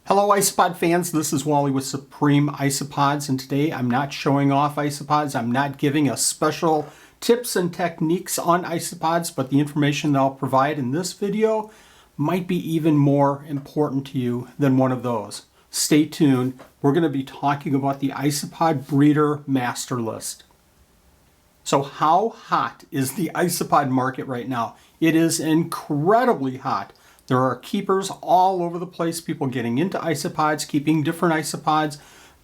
Hello Isopod fans, this is Wally with Supreme Isopods, and today I'm not showing off isopods. I'm not giving a special tips and techniques on isopods, but the information that I'll provide in this video might be even more important to you than one of those. Stay tuned. We're going to be talking about the Isopod Breeder Master List. So how hot is the isopod market right now? It is incredibly hot. There are keepers all over the place, people getting into isopods, keeping different isopods,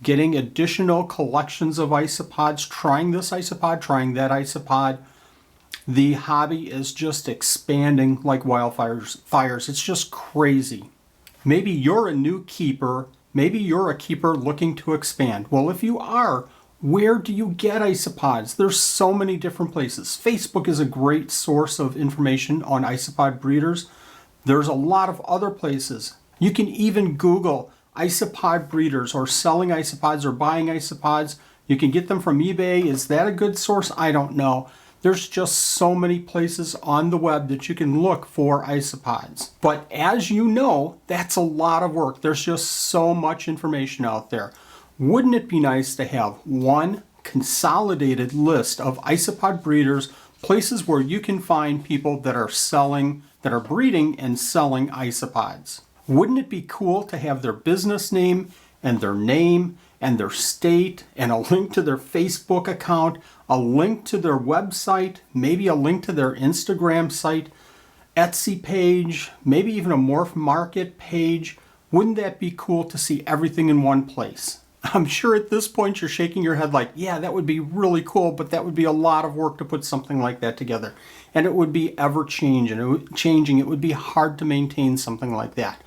getting additional collections of isopods, trying this isopod, trying that isopod. The hobby is just expanding like wildfires. It's just crazy. Maybe you're a new keeper. Maybe you're a keeper looking to expand. Well, if you are, where do you get isopods? There's so many different places. Facebook is a great source of information on isopod breeders. There's a lot of other places. You can even Google Isopod Breeders or selling isopods or buying isopods. You can get them from eBay. Is that a good source? I don't know. There's just so many places on the web that you can look for isopods. But as you know, that's a lot of work. There's just so much information out there. Wouldn't it be nice to have one consolidated list of isopod breeders, places where you can find people that are selling, that are breeding and selling isopods? Wouldn't it be cool to have their business name and their state and a link to their Facebook account, a link to their website, maybe a link to their Instagram site, Etsy page, maybe even a Morph Market page? Wouldn't that be cool to see everything in one place? I'm sure at this point you're shaking your head like, yeah, that would be really cool, but that would be a lot of work to put something like that together. And it would be ever changing. It would be hard to maintain something like that.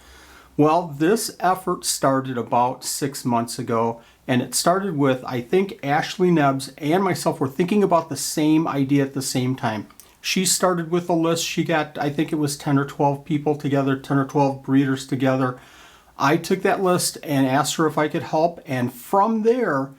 Well, this effort started about 6 months ago, and it started with, I think Ashley Nebbs and myself were thinking about the same idea at the same time. She started with a list. She got, I think it was 10 or 12 people together, 10 or 12 breeders together. I took that list and asked her if I could help, and from there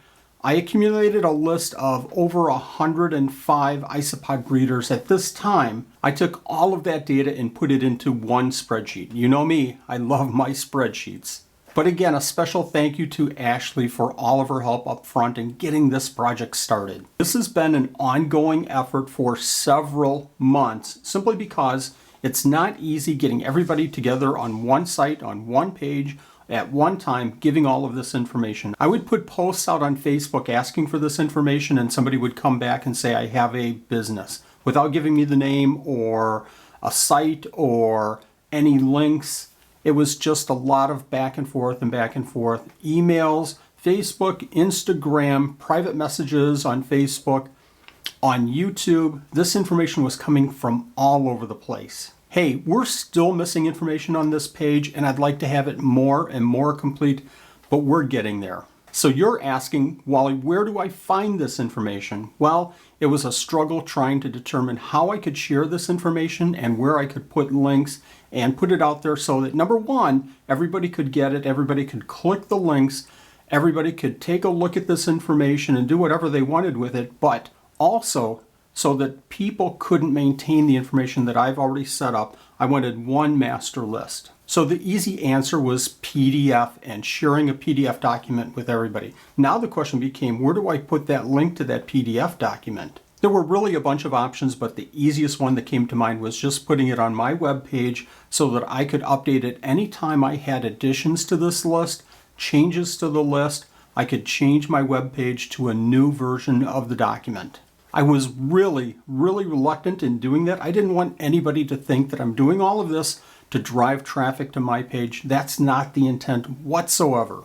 I accumulated a list of over 105 isopod breeders at this time. I took all of that data and put it into one spreadsheet. You know me, I love my spreadsheets. But again, a special thank you to Ashley for all of her help up front in getting this project started. This has been an ongoing effort for several months, simply because it's not easy getting everybody together on one site, on one page, at one time, giving all of this information. I would put posts out on Facebook asking for this information, and somebody would come back and say, I have a business, without giving me the name or a site or any links. It was just a lot of back and forth, emails, Facebook, Instagram, private messages on Facebook, on YouTube. This information was coming from all over the place. Hey, we're still missing information on this page, and I'd like to have it more and more complete, but we're getting there. So you're asking, Wally, where do I find this information? Well, it was a struggle trying to determine how I could share this information and where I could put links and put it out there so that, number one, everybody could get it, everybody could click the links, everybody could take a look at this information and do whatever they wanted with it, but also so that people couldn't maintain the information that I've already set up. I wanted one master list. So the easy answer was PDF and sharing a PDF document with everybody. Now the question became, where do I put that link to that PDF document? There were really a bunch of options, but the easiest one that came to mind was just putting it on my web page so that I could update it anytime I had additions to this list, changes to the list. I could change my web page to a new version of the document. I was really reluctant in doing that. I didn't want anybody to think that I'm doing all of this to drive traffic to my page. That's not the intent whatsoever.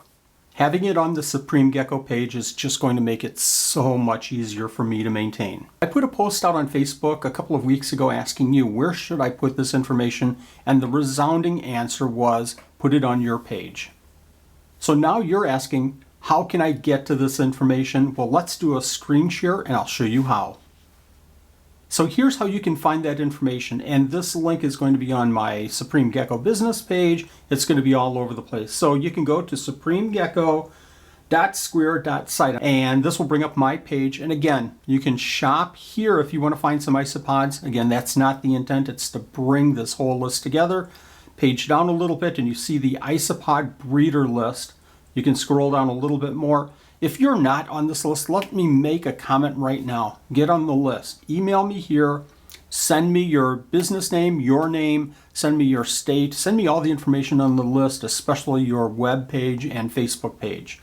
Having it on the Supreme Gecko page is just going to make it so much easier for me to maintain. I put a post out on Facebook a couple of weeks ago asking you, where should I put this information? And the resounding answer was, put it on your page. So now you're asking, how can I get to this information? Well, let's do a screen share and I'll show you how. So here's how you can find that information, and this link is going to be on my Supreme Gecko business page. It's going to be all over the place. So you can go to supremegecko.square.site, and this will bring up my page. And again, you can shop here if you want to find some isopods. Again, that's not the intent. It's to bring this whole list together. page down a little bit and you see the Isopod breeder list. You can scroll down a little bit more. If you're not on this list, let me make a comment right now. Get on the list. Email me here. Send me your business name, your name, send me your state, send me all the information on the list, especially your web page and Facebook page.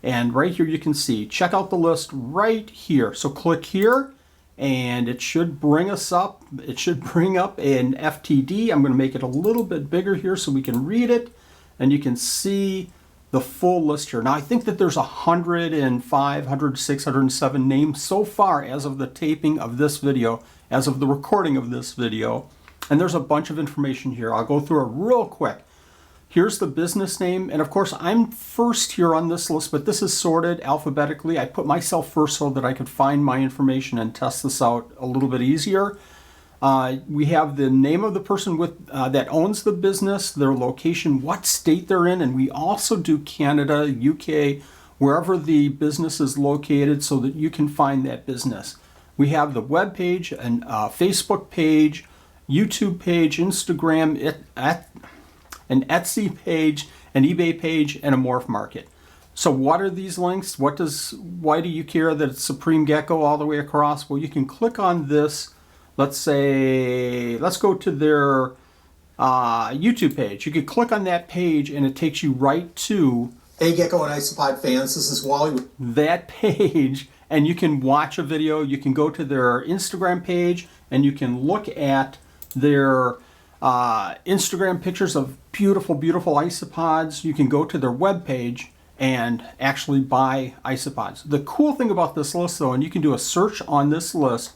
And right here you can see, check out the list right here. So click here and it should bring us up. It should bring up an FTD. I'm going to make it a little bit bigger here so we can read it and you can see the full list here. Now I think that there's 105, 106, 107 names so far as of the taping of this video, as of the recording of this video. And there's a bunch of information here. I'll go through it real quick. Here's the business name. And of course, I'm first here on this list, but this is sorted alphabetically. I put myself first so that I could find my information and test this out a little bit easier. We have the name of the person that owns the business, their location, what state they're in, and we also do Canada, UK, wherever the business is located so that you can find that business. We have the web page, and Facebook page, YouTube page, Instagram, an Etsy page, an eBay page, and a morph market. So what are these links? Why do you care that it's Supreme Gecko all the way across? Well, you can click on this. Let's go to their YouTube page. You could click on that page and it takes you right to Hey Gecko and Isopod fans, this is Wally. That page, and you can watch a video. You can go to their Instagram page and you can look at their Instagram pictures of beautiful, beautiful isopods. You can go to their web page and actually buy isopods. The cool thing about this list though, and you can do a search on this list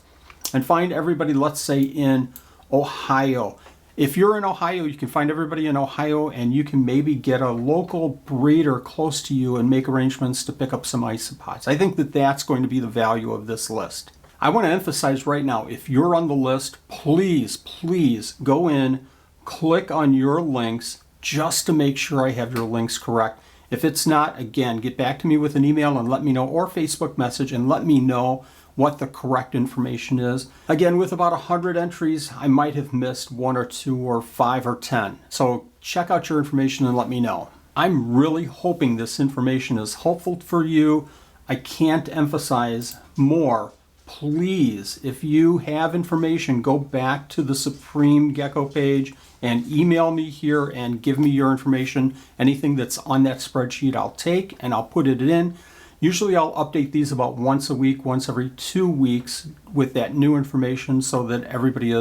and find everybody, let's say in Ohio. If you're in Ohio, you can find everybody in Ohio and you can maybe get a local breeder close to you and make arrangements to pick up some isopods. I think that that's going to be the value of this list. I want to emphasize right now, if you're on the list, please, please go in, click on your links just to make sure I have your links correct. If it's not, again, get back to me with an email and let me know, or Facebook message and let me know what the correct information is. Again, with about 100 entries, I might have missed 1 or 2 or 5 or 10. So check out your information and let me know. I'm really hoping this information is helpful for you. I can't emphasize more. Please, if you have information, go back to the Supreme Gecko page and email me here and give me your information. Anything that's on that spreadsheet I'll take and I'll put it in. Usually I'll update these about once a week, once every 2 weeks with that new information so that everybody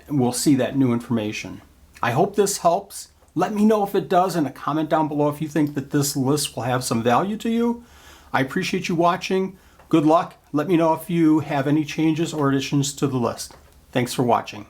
will see that new information. I hope this helps. Let me know if it does in a comment down below if you think that this list will have some value to you. I appreciate you watching. Good luck. Let me know if you have any changes or additions to the list. Thanks for watching.